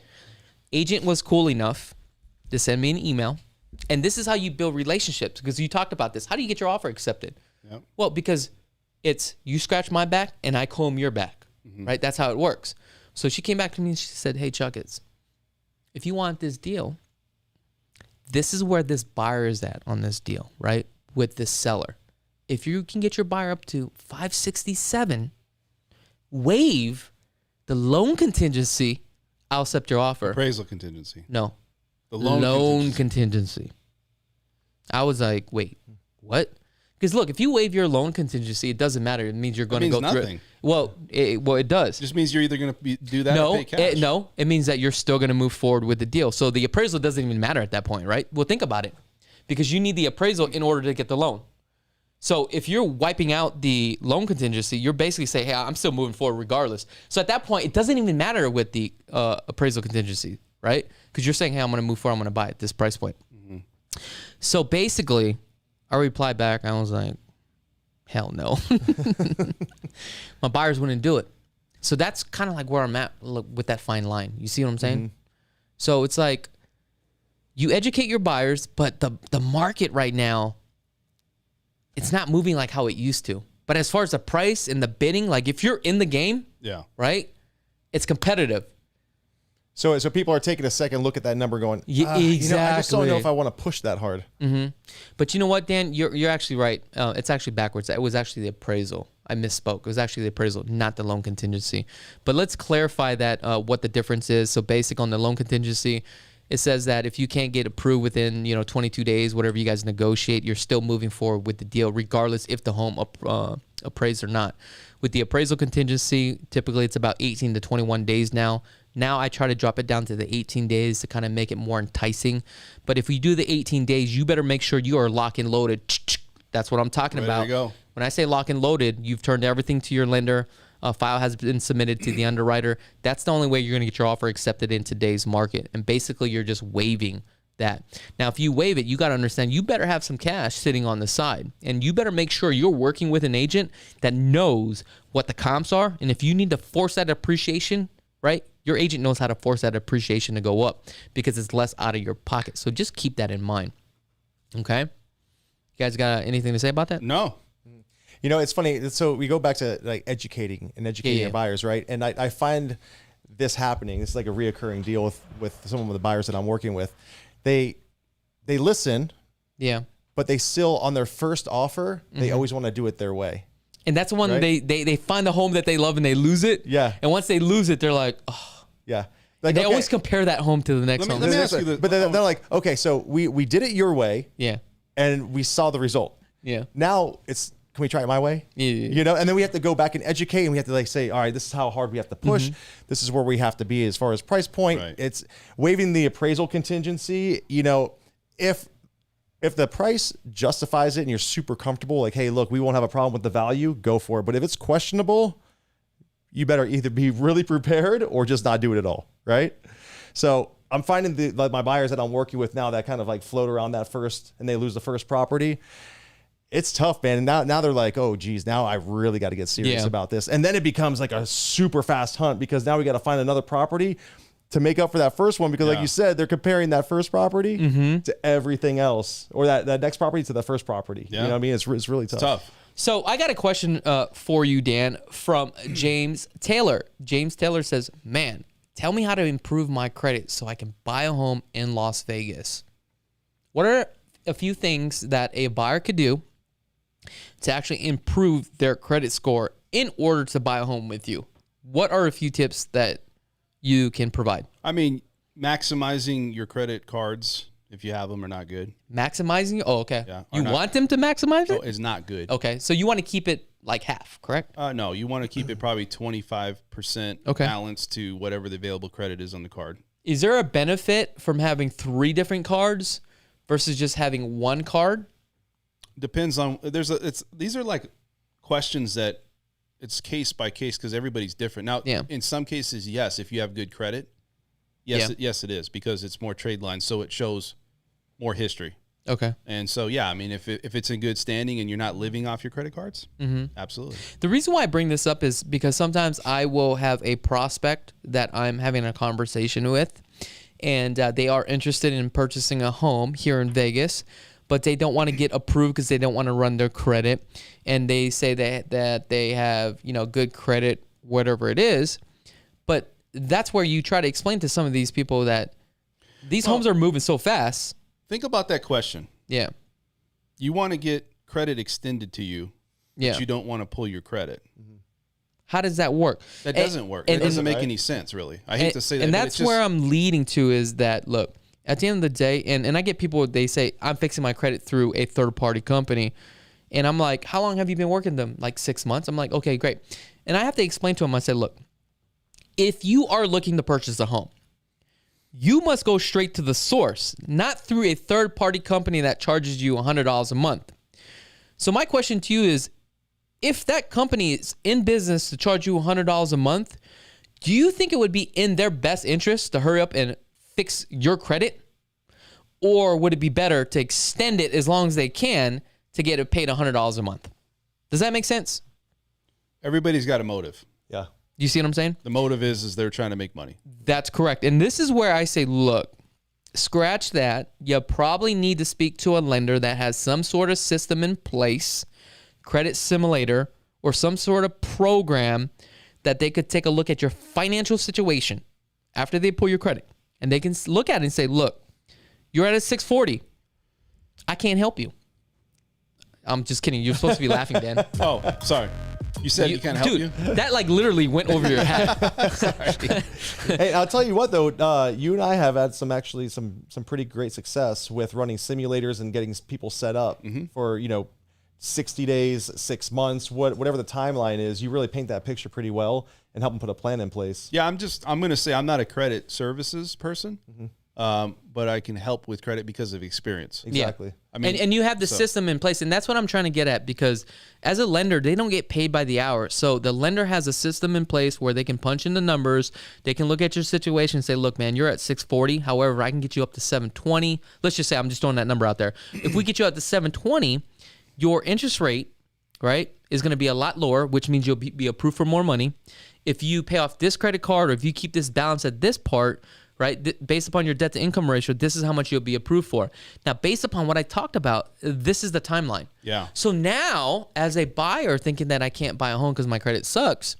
Agent was cool enough to send me an email. And this is how you build relationships, because you talked about this. How do you get your offer accepted? Yep. Well, because it's you scratch my back and I comb your back, right? That's how it works. So she came back to me and she said, hey, chakits, if you want this deal, this is where this buyer is at on this deal, right? With this seller. If you can get your buyer up to $567, waive the loan contingency, I'll accept your offer. Appraisal contingency. No. The loan contingency. I was like, wait, what? Because look, if you waive your loan contingency, it doesn't matter. It means you're going to go through nothing. it. Well, it does. It just means you're either going to do that or pay cash. No, it means that you're still going to move forward with the deal. So the appraisal doesn't even matter at that point, right? Well, think about it. Because you need the appraisal in order to get the loan. So if you're wiping out the loan contingency, you're basically saying, hey, I'm still moving forward regardless. So at that point, it doesn't even matter with the appraisal contingency, right? Because you're saying, hey, I'm going to move forward, I'm going to buy at this price point. So basically, I replied back, I was like, hell no. My buyers wouldn't do it. So that's kind of like where I'm at with that fine line. You see what I'm saying? So it's like, you educate your buyers, but the market right now, it's not moving like how it used to. But as far as the price and the bidding, like if you're in the game, Yeah. right, it's competitive. So people are taking a second look at that number going, exactly. I just don't know if I want to push that hard. But you know what, Dan? You're actually right. It's actually backwards. It was actually the appraisal. I misspoke. It was actually the appraisal, not the loan contingency. But let's clarify that what the difference is. So basic on the loan contingency, it says that if you can't get approved within 22 days, whatever you guys negotiate, you're still moving forward with the deal, regardless if the home appraised or not. With the appraisal contingency, typically it's about 18 to 21 days now. Now I try to drop it down to the 18 days to kind of make it more enticing. But if we do the 18 days, you better make sure you are lock and loaded. That's what I'm talking about. There you go. When I say lock and loaded, you've turned everything to your lender. A file has been submitted to the underwriter. That's the only way you're going to get your offer accepted in today's market. And basically, you're just waiving that. Now, if you waive it, you got to understand you better have some cash sitting on the side. And you better make sure you're working with an agent that knows what the comps are. And if you need to force that appreciation, right? Your agent knows how to force that appreciation to go up because it's less out of your pocket. So just keep that in mind. Okay? You guys got anything to say about that? No. It's funny. So we go back to like educating our buyers, right? And I find this happening. It's like a reoccurring deal with some of the buyers that I'm working with. They listen, but they still, on their first offer, they always want to do it their way. And that's the one, right? they find the home that they love and they lose it. Yeah. And once they lose it, they're like, oh. Yeah. Like, they always compare that home to the next home. Let me ask you this. But they're like, okay, so we did it your way. Yeah. And we saw the result. Yeah. Now can we try it my way? Yeah. And then we have to go back and educate, and we have to like say, all right, this is how hard we have to push. This is where we have to be as far as price point. Right. It's waiving the appraisal contingency. If the price justifies it and you're super comfortable, like, hey, look, we won't have a problem with the value, go for it. But if it's questionable, you better either be really prepared or just not do it at all, right? So I'm finding my buyers that I'm working with now that kind of like float around that first and they lose the first property. It's tough, man. And now they're like, oh, geez, now I really got to get serious about this. And then it becomes like a super fast hunt because now we got to find another property to make up for that first one. Because like you said, they're comparing that first property to everything else, or that next property to the first property. Yeah. You know what I mean? It's really tough. It's tough. So I got a question for you, Dan, from James Taylor. James Taylor says, man, tell me how to improve my credit so I can buy a home in Las Vegas. What are a few things that a buyer could do to actually improve their credit score in order to buy a home with you? What are a few tips that you can provide? I mean, maximizing your credit cards, if you have them, are not good. Maximizing? Oh, okay. Yeah, You want them to maximize it? Is not good. Okay. So you want to keep it like half, correct? No, you want to keep it probably 25% balance to whatever the available credit is on the card. Is there a benefit from having 3 different cards versus just having one card? Depends on these are like questions that it's case by case because everybody's different. Now, in some cases, yes, if you have good credit, yes, it is because it's more trade lines, so it shows more history. Okay. And so, I mean, if it's in good standing and you're not living off your credit cards, absolutely. The reason why I bring this up is because sometimes I will have a prospect that I'm having a conversation with, and they are interested in purchasing a home here in Vegas, but they don't want to get approved because they don't want to run their credit. And they say that they have, good credit, whatever it is. But that's where you try to explain to some of these people that these homes are moving so fast. Think about that question. Yeah. You want to get credit extended to you, but you don't want to pull your credit. How does that work? That doesn't work. It doesn't make any sense, really. I hate to say that. And that's where I'm leading to is that, look, at the end of the day, and I get people, they say, I'm fixing my credit through a third-party company. And I'm like, how long have you been working them? Like 6 months? I'm like, okay, great. And I have to explain to them, I said, look, if you are looking to purchase a home, you must go straight to the source, not through a third-party company that charges you $100 a month. So my question to you is, if that company is in business to charge you $100 a month, do you think it would be in their best interest to hurry up and fix your credit? Or would it be better to extend it as long as they can to get it paid $100 a month? Does that make sense? Everybody's got a motive. Yeah. You see what I'm saying? The motive is they're trying to make money. That's correct. And this is where I say, look, scratch that. You probably need to speak to a lender that has some sort of system in place, credit simulator, or some sort of program that they could take a look at your financial situation after they pull your credit, and they can look at it and say, look, you're at a 640. I can't help you. I'm just kidding. You're supposed to be laughing, Dan. Oh, sorry. You said you can't help dude, you? That like literally went over your head. Hey, I'll tell you what though, you and I have had some pretty great success with running simulators and getting people set up for 60 days, 6 months, whatever the timeline is. You really paint that picture pretty well and help them put a plan in place. Yeah, I'm going to say I'm not a credit services person, but I can help with credit because of experience. Exactly. Yeah. I mean, and you have the system in place, and that's what I'm trying to get at, because as a lender, they don't get paid by the hour. So the lender has a system in place where they can punch in the numbers. They can look at your situation and say, look, man, you're at 640. However, I can get you up to 720. Let's just say, I'm just throwing that number out there. If we get you up to 720, your interest rate, right, is going to be a lot lower, which means you'll be approved for more money. If you pay off this credit card, or if you keep this balance at this part, right, based upon your debt to income ratio, this is how much you'll be approved for. Now, based upon what I talked about, this is the timeline. Yeah. So now, as a buyer thinking that I can't buy a home because my credit sucks,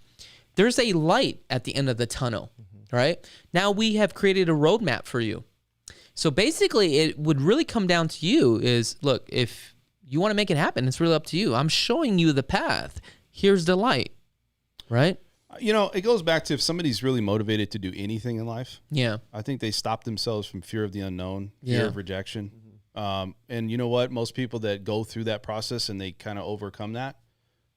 there's a light at the end of the tunnel, right? Now we have created a roadmap for you. So basically, it would really come down to you is, look, if you want to make it happen, it's really up to you. I'm showing you the path. Here's the light, right? It goes back to if somebody's really motivated to do anything in life. Yeah. I think they stop themselves from fear of the unknown, fear of rejection. And you know what? Most people that go through that process and they kind of overcome that,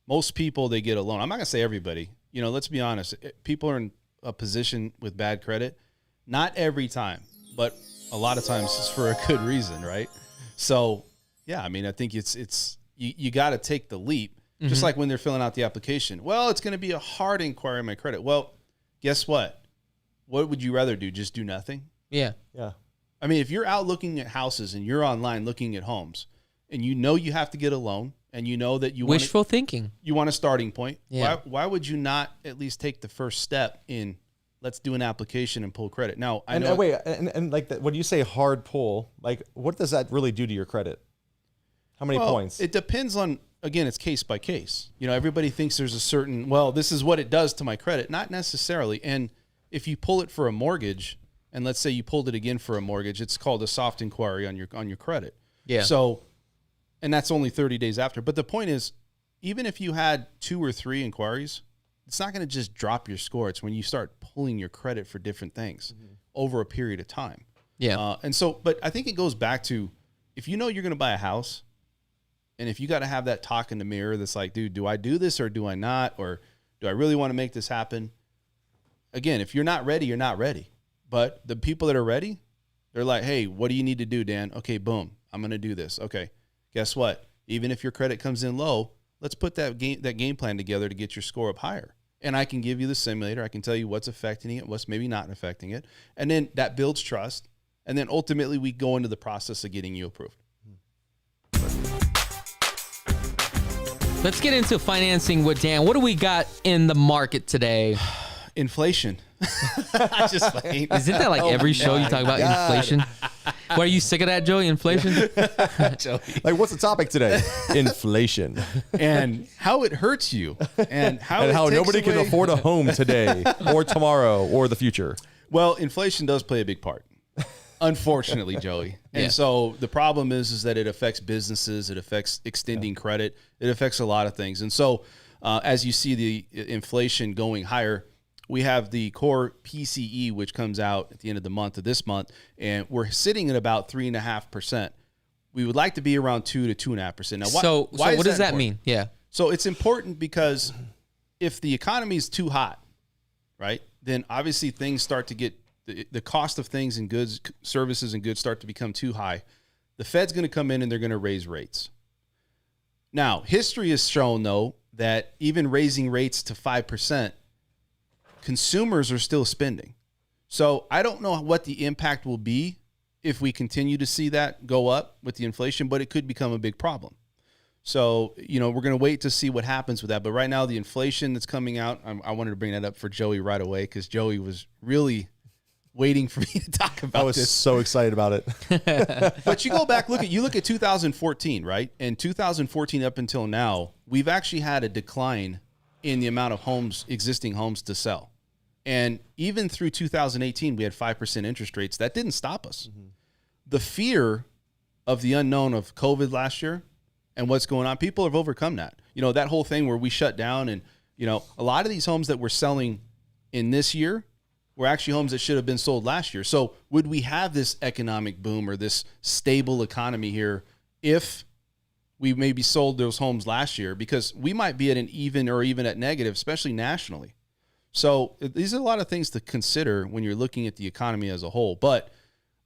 most people, they get a loan. I'm not going to say everybody. Let's be honest. People are in a position with bad credit. Not every time, but a lot of times it's for a good reason, right? So, yeah, I mean, I think it's you got to take the leap. Just like when they're filling out the application. Well, it's going to be a hard inquiry on my credit. Well, guess what? What would you rather do? Just do nothing? Yeah. Yeah. I mean, if you're out looking at houses and you're online looking at homes and you have to get a loan and you know that you wishful thinking. You want a starting point. Yeah. Why would you not at least take the first step in let's do an application and pull credit? Now, I know. Wait, and like when you say hard pull, like what does that really do to your credit? How many points? It depends on, again, it's case by case. Everybody thinks there's a certain, this is what it does to my credit. Not necessarily. And if you pull it for a mortgage, and let's say you pulled it again for a mortgage, it's called a soft inquiry on your credit. Yeah. So, and that's only 30 days after. But the point is, even if you had 2 or 3 inquiries, it's not going to just drop your score. It's when you start pulling your credit for different things over a period of time. Yeah. And so, but I think it goes back to, if you know you're going to buy a house, and if you got to have that talk in the mirror that's like, dude, do I do this or do I not? Or do I really want to make this happen? Again, if you're not ready, you're not ready. But the people that are ready, they're like, hey, what do you need to do, Dan? Okay, boom, I'm going to do this. Okay, guess what? Even if your credit comes in low, let's put that game plan together to get your score up higher. And I can give you the simulator. I can tell you what's affecting it, what's maybe not affecting it. And then that builds trust. And then ultimately we go into the process of getting you approved. Let's get into financing with Dan. What do we got in the market today? Inflation. I just like, isn't that like every show you talk about inflation? What, are you sick of that, Joey? Inflation? Joey. Like, what's the topic today? Inflation. And how it hurts you. And how nobody can afford a home today or tomorrow or the future. Well, inflation does play a big part. Unfortunately, Joey. And so the problem is that it affects businesses. It affects extending credit. It affects a lot of things. And so as you see the inflation going higher, we have the core PCE, which comes out at the end of the month of this month, and we're sitting at about 3.5%. We would like to be around 2 to 2.5%. Now, so what does that mean? Yeah. So it's important because if the economy is too hot, right, then obviously things start to get, the cost of things and goods, services and goods start to become too high. The Fed's going to come in and they're going to raise rates. Now, history has shown, though, that even raising rates to 5%, consumers are still spending. So I don't know what the impact will be if we continue to see that go up with the inflation, but it could become a big problem. So, we're going to wait to see what happens with that. But right now, the inflation that's coming out, I wanted to bring that up for Joey right away because Joey was really waiting for me to talk about this. I was so excited about it. But you go back, look at 2014, right? And 2014 up until now, we've actually had a decline in the amount of existing homes to sell. And even through 2018, we had 5% interest rates. That didn't stop us. The fear of the unknown of COVID last year and what's going on, people have overcome that. You know, that whole thing where we shut down and, you know, a lot of these homes that we're selling in this year were actually homes that should have been sold last year. So would we have this economic boom or this stable economy here if we maybe sold those homes last year? Because we might be at an even or even at negative, especially nationally. So these are a lot of things to consider when you're looking at the economy as a whole. But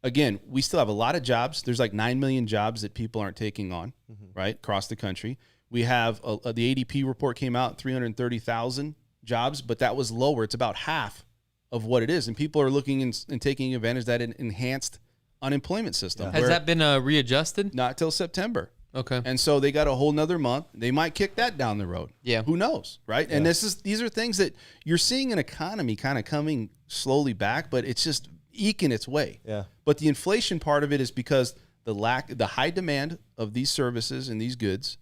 again, we still have a lot of jobs. There's like 9 million jobs that people aren't taking on, right, across the country. We have the ADP report came out, 330,000 jobs, but that was lower. It's about half of what it is. And people are looking and taking advantage of that enhanced unemployment system. Has that been readjusted? Not till September. Okay. And so they got a whole nother month. They might kick that down the road. Yeah. Who knows, right? Yeah. And these are things that you're seeing an economy kind of coming slowly back, but it's just eking its way. Yeah. But the inflation part of it is because the high demand of these services and these goods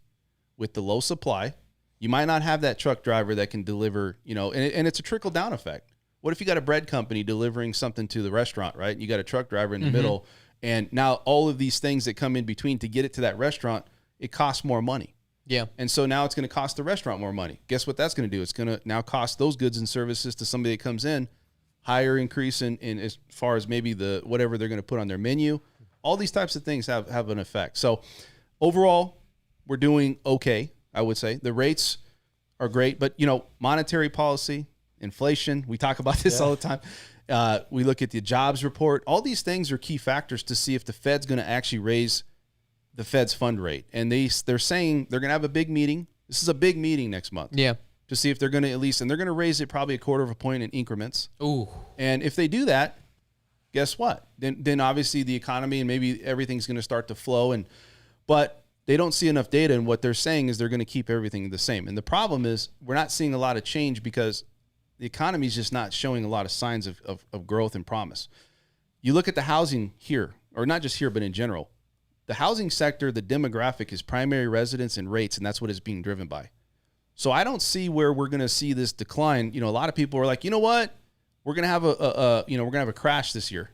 with the low supply. You might not have that truck driver that can deliver, you know, and it's a trickle down effect. What if you got a bread company delivering something to the restaurant, right? You got a truck driver in the middle. And now all of these things that come in between to get it to that restaurant, it costs more money. Yeah. And so now it's going to cost the restaurant more money. Guess what that's going to do? It's going to now cost those goods and services to somebody that comes in, higher increase in as far as maybe the whatever they're going to put on their menu. All these types of things have an effect. So overall, we're doing okay, I would say. The rates are great, but you know, monetary policy, inflation, we talk about this all the time. We look at the jobs report. All these things are key factors to see if the Fed's going to actually raise the Fed's fund rate. And they're saying they're going to have a big meeting. This is a big meeting next month. Yeah. To see if they're going to and they're going to raise it probably 1/4 point in increments. Ooh. And if they do that, guess what? Then obviously the economy and maybe everything's going to start to flow. But they don't see enough data, and what they're saying is they're going to keep everything the same. And the problem is we're not seeing a lot of change because the economy is just not showing a lot of signs of growth and promise. You look at the housing here, or not just here, but in general. The housing sector, the demographic is primary residence and rates, and that's what it's being driven by. So I don't see where we're going to see this decline. You know, a lot of people are like, you know what? We're going to have we're going to have a crash this year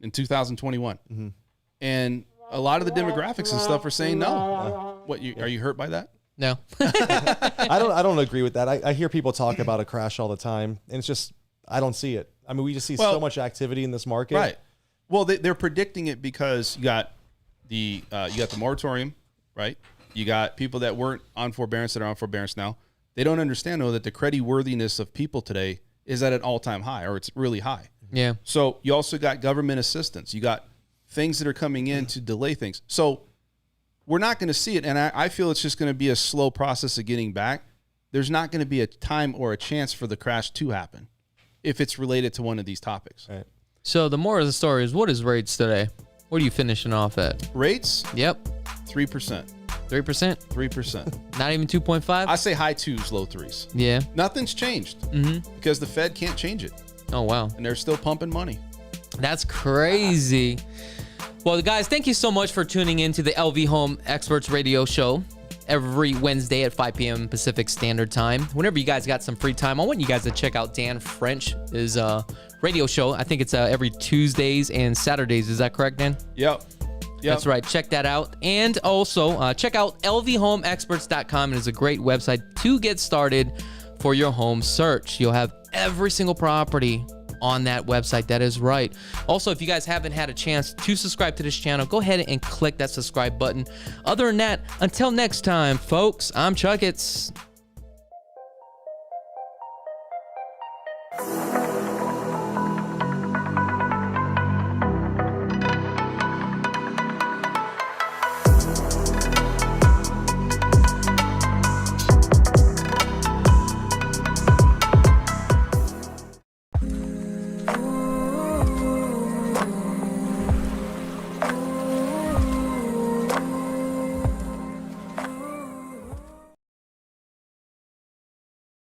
in 2021. And a lot of the demographics and stuff are saying no. What, are you hurt by that? No. I don't agree with that. I hear people talk about a crash all the time, and it's just I don't see it. I mean, we just see so much activity in this market. Right. Well, they're predicting it because you got the moratorium, right? You got people that weren't on forbearance that are on forbearance now. They don't understand, though, that the creditworthiness of people today is at an all-time high, or it's really high. Yeah. So you also got government assistance. You got things that are coming in to delay things. So we're not going to see it, and I feel it's just going to be a slow process of getting back. There's not going to be a time or a chance for the crash to happen if it's related to one of these topics. Right. So the moral of the story is, what is rates today? What are you finishing off at? Rates? Yep. 3%. 3%? 3%. Not even 2.5? I say high 2s, low 3s. Yeah. Nothing's changed because the Fed can't change it. Oh, wow. And they're still pumping money. That's crazy. Well, guys, thank you so much for tuning in to the LV Home Experts Radio Show every Wednesday at 5 p.m. Pacific Standard Time. Whenever you guys got some free time, I want you guys to check out Dan French's radio show. I think it's every Tuesdays and Saturdays. Is that correct, Dan? Yep. That's right. Check that out. And also check out lvhomeexperts.com. It is a great website to get started for your home search. You'll have every single property on that website. That is right. Also, if you guys haven't had a chance to subscribe to this channel, go ahead and click that subscribe button. Other than that, until next time, folks, I'm Chakits.